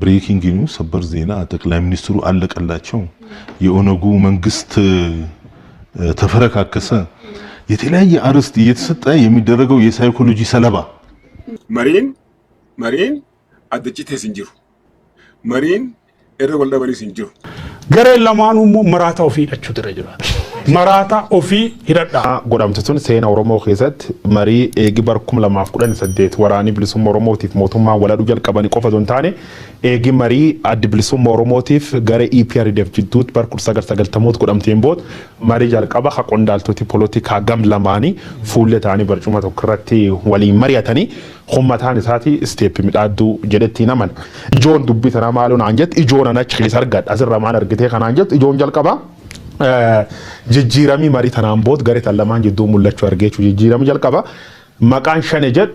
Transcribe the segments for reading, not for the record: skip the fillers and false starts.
ብሬኪንግ ኒውስ ሰበር ዜና ጠቅላይ ሚኒስትሩ አለቀላቸው የኦነጉ መንግስት ተፈረካከሰ የተለያየ አርስት እየተሰጠ የሚደረገው የሳይኮሎጂ ሰለባ መሪን አድጭቴ ሲንጅሩ መሪን ኤረ ወልደበሪ ሲንጅሩ ገሬ ለማኑ መራታ ኦፊ ደቹ ድረጅራል መራታ ኦፊ ሂደዳ ጎዳምቱን ሴና ኦሮሞ ኸሰት መሪ ኤጊበርኩም ለማፍቁደን ሰዴት ወራኒ ብልሱም ኦሮሞቲፍ ሞቱማ ወላዱ ጀልቀበኒ ቆፈ ዞንታኔ ኤጊ መሪ አድ ብልሱም ኦሮሞቲፍ ገሬ ኢፒአር ደፍጅቱት በርኩል ሰገል ተሞት ጎዳምቴን ቦት መሪ ጀልቀባ ኸቆንዳልቶቲ ፖለቲካ ገም ለማኒ ፉለታኒ በርጩማ ተከራቲ ወሊ መሪያተኒ ኹመታን ሳቲ ስቴፕ ሚዳዱ ጀደቲ ነመን ጆን ዱቢ ተናማሉን አንጀት ኢጆና ነች ሊሰርጋድ አዝራማን እርግቴ ከናንጀት ኢጆን ጀልቀባ jijjiirami marii tanaan boot garee talamaan jidduu mul'achuu argeechu jijjiirami jalqaba maqaan shane jed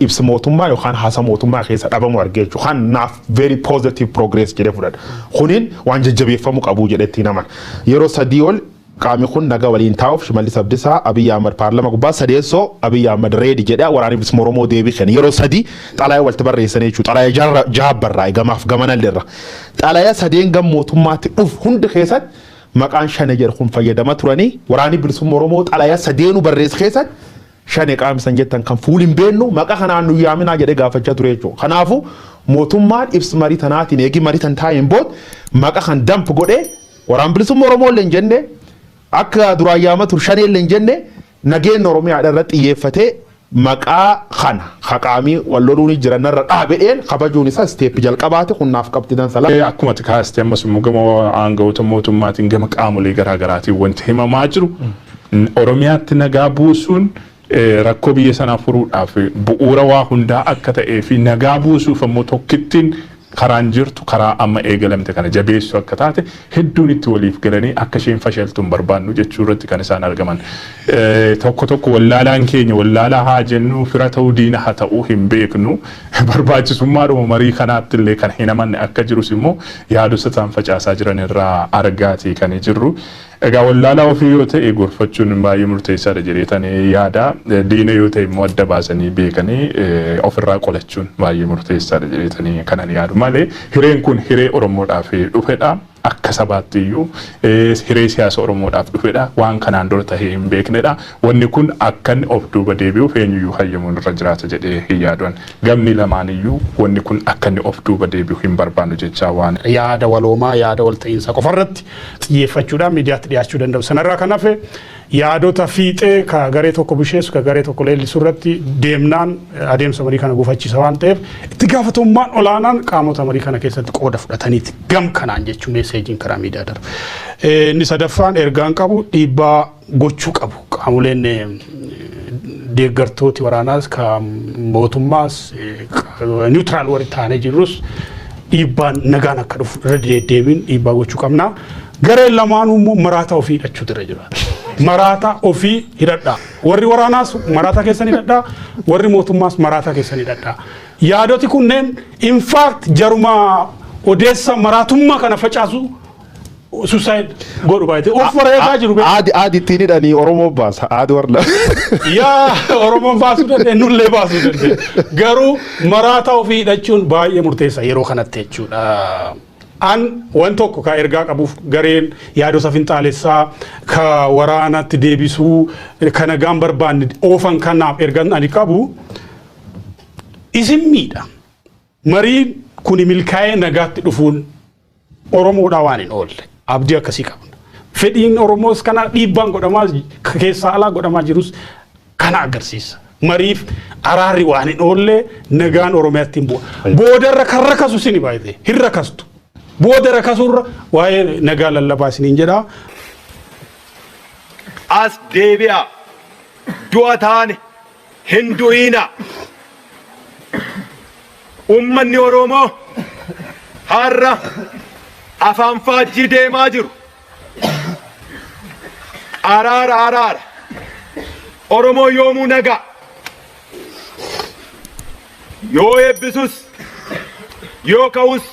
ibsa mootummaa yookaan haasa mootummaa keessa dhabamu argeechu kan naaf very positive progress jedhe fudhadha kuniin waan jajjabeeffamuu qabu jedhetti naman yeroo sadii ol qaami kun naga waliin taa'uuf Shimallis Abdiisaa Abiyyi Ahmad paarlama gubbaa sadeessoo Abiyyi Ahmad reedi jedhe waraani bilisummaa Oromoo deebii kenna yeroo sadii xalayaa walitti barreessanii jechuudha xalayaa jaha barraa'e gamaaf gamanalleerra xalayaa sadeen gam mootummaatti dhuf hundi keessatti maqaan shane jedhu fayyadama turani waraani bilisummaa Oromoo xalayaa sadeenu barreess keessatti shane qaamsan jettan kan fuulin beennu maqa kanaan nu yaaminaa jedhe gaafachaa ture jechuudha kanaafu mootummaan ibsa marii tanaatiin eegi marii tan taa'een bood maqa kan damp godhee waraan bilisummaa Oromoo illee hin jenne akka duraan yaama tur shane illee hin jenne nageenya Oromiyaa irratti xiyyeeffatee maqaa kana haqaamii wallooluun jiranarra dhaabedheen kabajuun isaa steep jalqabaate kunnaaf qabxidan sala akkuma tikaasti ammas mugama aangawota mootummaatiin gama qaamolee garaagaraatiin wanti himamaa jiru Oromiyaatti nagaa buusuun rakkoo biyya sanaa furuudhaaf bu'uura waa hundaa akka ta'ee fi nagaa buusuuf ammoo tokkittiin karaan jirtu karaa amma eegalamte kana jabeessu akka taate hedduun itti waliif galanii akka isheen fashaltuun barbaannu jechuu irratti kan isaan argaman tokko wallaalaan keenya wallaalaa haa jennu fira ta'uu diina haa ta'uu hin beeknu barbaachisummaadhuma marii kanaatti illee kan hin amanne akka jirus immoo yaadota isaan facaasaa jiran irraa argaatii kan jirru egaa wallaalaa ofii yoo ta'e gorfachuun baay'ee murteessaadha jedheetanii yaada diina yoo ta'e immoo adda baasanii beekanii ofirraa qolachuun baay'ee murteessaadha jedheetanii kanan yaadu malee hireen kun hiree Oromoodhaaf dhufedha akka sabaatti iyyuu hiree siyaasa Oromoodhaaf dhufedha waan kanaan dura tahee hin beeknedha wanni kun akkan of duuba deebi'uuf eenyuyyuu hayyamuun irra jiraata jedhee hin yaaduun gamni lamaan iyyuu wanni kun akkanni of duuba deebi'u hin barbaannu jechaa waan yaada waloomaa yaada walta'iinsa qofarratti xiyyeeffachuudhaan miidiyaatti dhiyaachuu danda'u sanarraa kan hafe yaadota fiixee ka garee tokko bisheessu ka garee tokko leellisuu irratti deemnaan adeemsa marii kana gufachiisa waan ta'eef itti gaafatamummaan olaanaan qaamota marii kana keessatti qooda fudhataniiti gam kanaan jechuun meeseejiin karaa miidiyaa darba. Inni sadaffaan ergaan qabu dhiibbaa gochuu qabu qaamoleen deeggartooti waraanaas ka mootummaas niwutiraal warri taanee jirrus dhiibbaan nagaan akka dhufu irra deddeebiin dhiibbaa gochuu qabna. Garee lamaanuu immoo maraata ofii hidhachuu irra jira. Maraata ofii hidhadhaa. Warri waraanaas maraata keessan hidhadhaa. Warri mootummaas maraata keessan hidhadhaa. Yaadoti kunneen in fact jaruma odeessa maraatummaa kana facaasu suicide godhu baay'ee of wareegaa jiru. Aadi ittiin hidhanii Oromoo baasa aadi warra. Yaa Oromoo baasuu danda'e nullee baasuu danda'e. Garuu maraata ofii hidhachuun baay'ee murteessa yeroo kanatti jechuudha. An waan tokko ka ergaa qabuuf gareen yaadota finxaalessaa ka waraanatti deebisuu kana gaan barbaanne oofan kanaaf ergaan ani qabu isin miidha mariin kun milkaa'ee nagaatti dhufuun Oromoodhaa waan hin oolle abdii akkasii qabna fedhiin Oromoos kana dhiibbaan godhamaa keessaa alaa godhamaa jirus kana agarsiisa mariif araarri waan hin oolle nagaan Oromiyaatti hin bu'a boodarra kan rakasu sini baay'ee hin rakastu booda rakasurra waa'ee nagaa lallabaa isiniin jedha. As deebi'a du'a taane hin du'ina ummanni Oromoo har'a afaan faajjii deemaa jiru araara Oromoo yoomuu nagaa yoo eebbisus yoo ka'us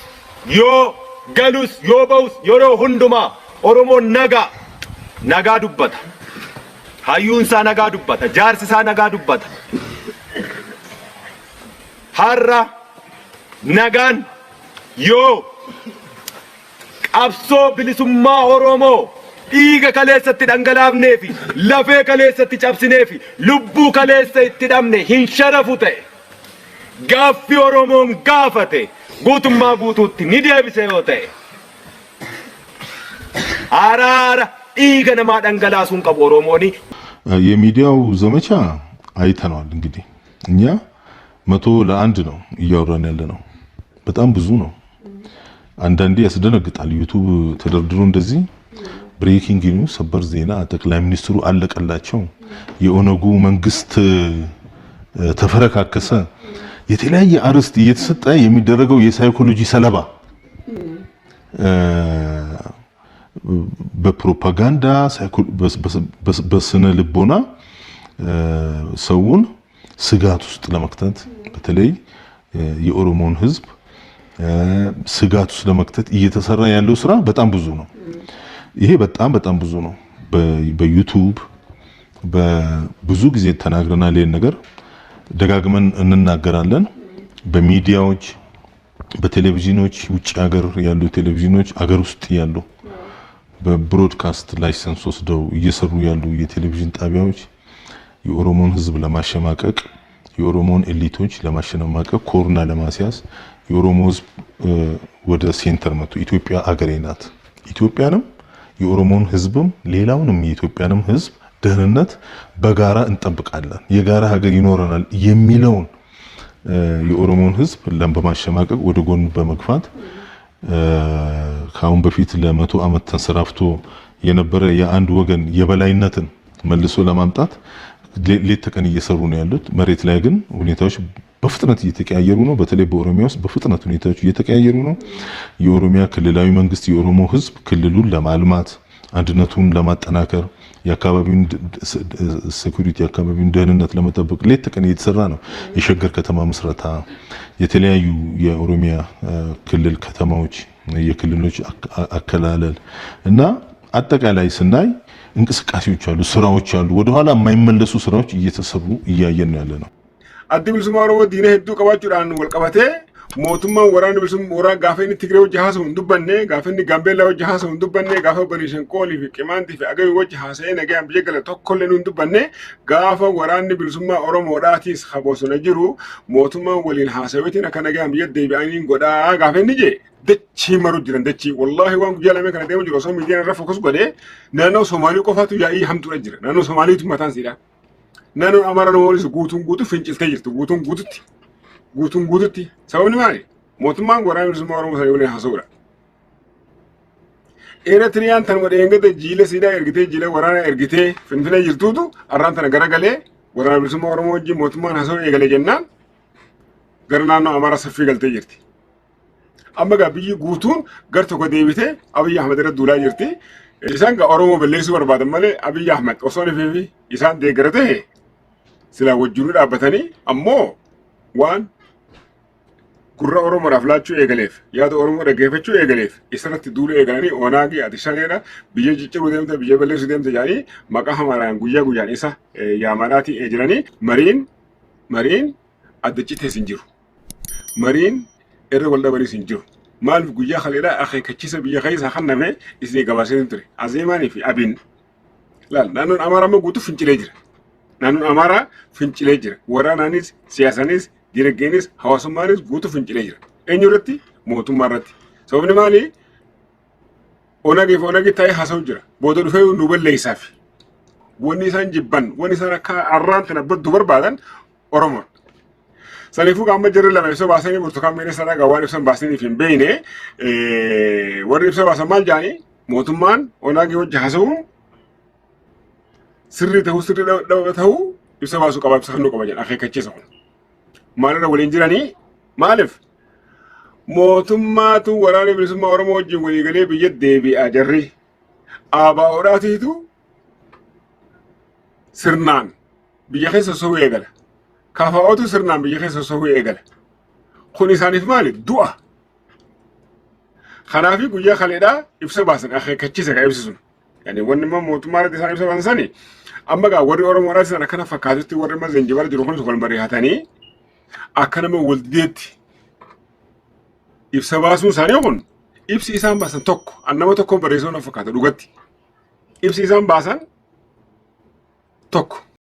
yoo galus yoo ba'us yeroo hundumaa Oromoon nagaa dubbata hayyuun isaa nagaa dubbata jaarsi isaa nagaa dubbata har'a nagaan yoo qabsoo bilisummaa Oromoo dhiiga kaleessatti dhangalaafnee fi lafee kaleessatti cabsinee fi lubbuu kaleessa itti dhabne hin sharafu ta'e gaaffii Oromoon gaafate guutummaa guutuutti ni deebise yoo ta'e araara dhiiga namaa dhangalaasuun qabu Oromooni የሚዲያው ዘመቻ አይተነዋል። እንግዲህ እኛ 100 ለ1 ነው እያወራን ያለ ነው። በጣም ብዙ ነው። አንዳንዴ ያስደነግጣል። ዩቲዩብ ተደርድሮ እንደዚህ ብሬኪንግ ኒውስ ሰበር ዜና ጠቅላይ ሚኒስትሩ አለቀላቸው፣ የኦነጉ መንግስት ተፈረካከሰ፣ የተለያየ አርዕስት እየተሰጠ የሚደረገው የሳይኮሎጂ ሰለባ በፕሮፓጋንዳ በስነ ልቦና ሰውን ስጋት ውስጥ ለመክተት በተለይ የኦሮሞን ህዝብ ስጋት ውስጥ ለመክተት እየተሰራ ያለው ስራ በጣም ብዙ ነው። ይሄ በጣም ብዙ ነው። በዩቲዩብ በብዙ ጊዜ ተናግረናል። ይሄን ነገር ደጋግመን እንናገራለን። በሚዲያዎች በቴሌቪዥኖች ውጭ ሀገር ያሉ ቴሌቪዥኖች አገር ውስጥ ያሉ በብሮድካስት ላይሰንስ ወስደው እየሰሩ ያሉ የቴሌቪዥን ጣቢያዎች የኦሮሞን ህዝብ ለማሸማቀቅ የኦሮሞን ኤሊቶች ለማሸማቀቅ ኮርና ለማስያዝ የኦሮሞ ህዝብ ወደ ሴንተር መጥቶ ኢትዮጵያ አገሬ ናት፣ ኢትዮጵያንም የኦሮሞን ህዝብም ሌላውንም የኢትዮጵያንም ህዝብ ደህንነት በጋራ እንጠብቃለን፣ የጋራ ሀገር ይኖረናል የሚለውን የኦሮሞን ህዝብ በማሸማቀቅ ወደ ጎን በመግፋት ካሁን በፊት ለ100 ዓመት ተንሰራፍቶ የነበረ የአንድ ወገን የበላይነትን መልሶ ለማምጣት ሌት ተቀን እየሰሩ ነው ያሉት። መሬት ላይ ግን ሁኔታዎች በፍጥነት እየተቀያየሩ ነው። በተለይ በኦሮሚያ ውስጥ በፍጥነት ሁኔታዎች እየተቀያየሩ ነው። የኦሮሚያ ክልላዊ መንግስት የኦሮሞ ህዝብ ክልሉን ለማልማት አንድነቱን ለማጠናከር የአካባቢውን ሴኩሪቲ የአካባቢውን ደህንነት ለመጠበቅ ሌት ተቀን እየተሰራ ነው። የሸገር ከተማ ምስረታ፣ የተለያዩ የኦሮሚያ ክልል ከተማዎች የክልሎች አከላለል እና አጠቃላይ ስናይ እንቅስቃሴዎች አሉ፣ ስራዎች አሉ። ወደኋላ የማይመለሱ ስራዎች እየተሰሩ እያየን ነው ያለነው። addi bilisummaa Oromoo diina hedduu qabaachuudhaan wal qabatee mootummaan waraana bilisummaa waraana gaafa inni Tigree wajji haasa'u hin dubbanne, gaafa inni Gaambeellaa wajji haasa'u hin dubbanne, gaafa Beniishankoolii fi Qimaantii fi Agawii wajji haasa'ee nagayaan biyya gala tokkollee hin dubbanne, gaafa waraanni bilisummaa Oromoodhaatis bosona jiru mootummaan waliin haasa'eetiin akka nagayaan biyya deebi'anii godhaa gaafa inni jee dachii maru jiran dachii wallaahi waan guyyaa lamee kana deemu jiru osoo miidiyaan irra fokus godhee naannoo Somaalii qofaatu yaa'ii hamtuudha jira. Naannoo Somaaliitu mataan siidha. Naannoo Amaaraa Noolis guutuun finciltee jirtu guutuun guututti sababni maali mootummaan waraana bilisummaa Oromoo sana waliin haasa'uudha. Eritiyaan tan wadha eeggate jiila siidaa ergitee jiila waraana ergitee Finfinnee jirtuutu arraan tana garagalee waraana bilisummaa Oromoo wajjin mootummaan haasa'uu eegalee jennaan gara naannoo Amaaraa saffii galtee jirti. Amma gaa biyyi guutuun gar tokko deebitee Abiyyi Ahmed irra duulaa jirti. Isaan gaa Oromoo balleessuu barbaadan malee Abiyyi Ahmed osoo nifeefi isaan deeggara ta'e silaa wajjinuu dhaabbatanii ammoo waan gurra Oromoodhaaf laachuu eegaleef yaada Oromoo dhaggeeffachuu eegaleef isarratti duula eegalanii Onaagii ati shaneedha biyya cicciruu deemte biyya balleessuu deemte jedhanii maqaa hamaaraan guyyaan isa yaamanaati jiranii mariin addachitees hin jiru. Mariin irra wal dabariis hin jiru. Maaliif guyyaa kaleedhaa akeekkachiisa biyya keessa kanname isin gabaasee ture. Azeemaanii fi Abiin laal naannoon Amaaraa ammoo guutuu fincilee jira. Naannoon Amaaraa fincilee jira. Waraanaanis siyaasaanis dinagdeenis hawaasummaanis guutuu fincilee jira. Eenyu irratti? Mootummaa irratti. Sababni maali? Onagi taa'ee haasa'u jira. Booda dhufee nu balleessaaf. Wanni isaan jibban, wanni isaan akka arraan tana baddu barbaadan Oromoo. Saniifuu amma jirri lama ibsa baasanii burtukaan miidhee sana gawaan ibsan baasanii fi hin beekne warri ibsa baasan maal jedhanii mootummaan Onagii wajji haasa'uun sirrii ta'uu ibsa baasuu qaba ibsa kennuu qaba jedhan akeekkachiisa kun. Maalirra waliin jiranii maaliif mootummaatu waraana bilisummaa Oromoo wajjin waliigalee biyya deebi'aa jarri ABO'dhaatiitu sirnaan biyya keessa sochoo'uu eegala. KFO'tu sirnaan biyya keessa sochoo'uu eegala. Kun isaaniif maali? Du'a. Kanaafi guyyaa kaleedhaa ibsa baasan akeekkachiisa ka ibsisuun. Yani wanni mootummaa irratti isaan ibsa baasan sani amma gaa warri Oromoodhaati san akkana fakkaatutti warri Zanjibara jiru kun wal mari'atanii akka nama waldideetti ibsa baasuu isaanii kun ibsi isaan baasan tokko annama tokko barreessuu na fakkaata dhugatti ibsi isaan baasan tokko